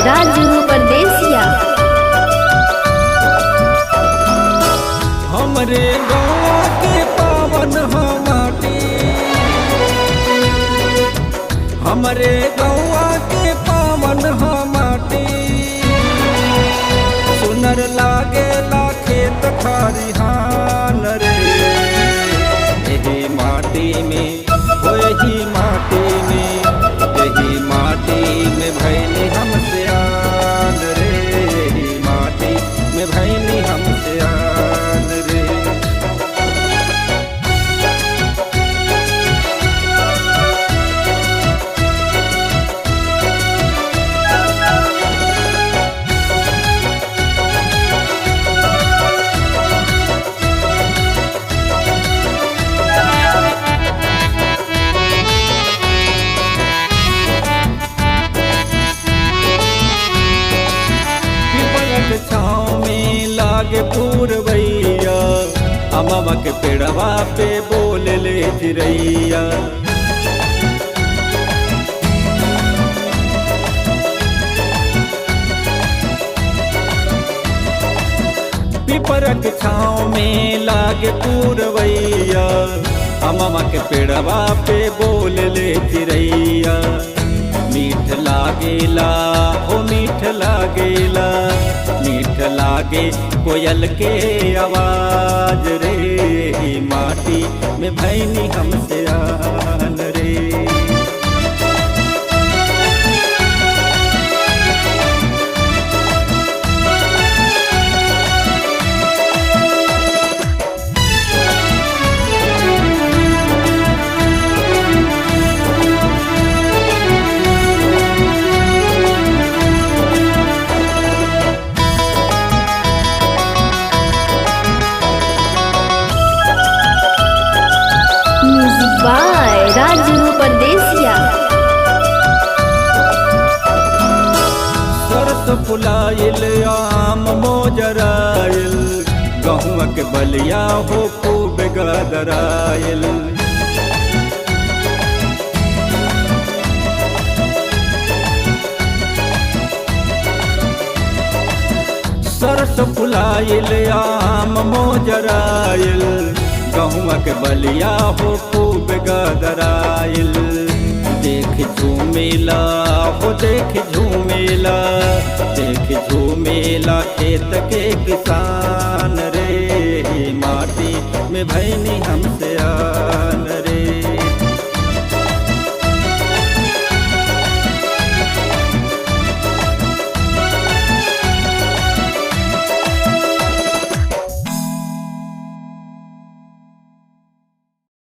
राजू परदेसिया। हमरे गाँव के पावन हो माटी, हमरे गाँव के पावन हो माटी। सुनर लागे ला खेत खरिहान रे, यही माटी में वही माटी में, यही माटी में भैनी हमसे आन रे, यही माटी में भैनी हमसे आन रे। छाँव में लागे पूरवैया, अमवा के पेड़वा पे बोल ले चिरैया। पिपरक छाँव में लागे पूरवैया, अमवा के पेड़वा पे बोल ले चिरैया। मीठ लागेला हो मीठ लागेला, मीठ लागे कोयल के आवाज रे, माटी में भैनी हमसे आन रे। बाय राजू परदेसिया। सरस फुलाइल आम मोजराइल, गहुआ के बलिया हो खूब गदराइल। सरस फुलाइल आम मोजराइल, गहुआ के बलिया हो खूब गदराइल। देख झूमेला हो देख झूमेला, देख झूमेला खेत के किसान रे, माटी में भैनी हम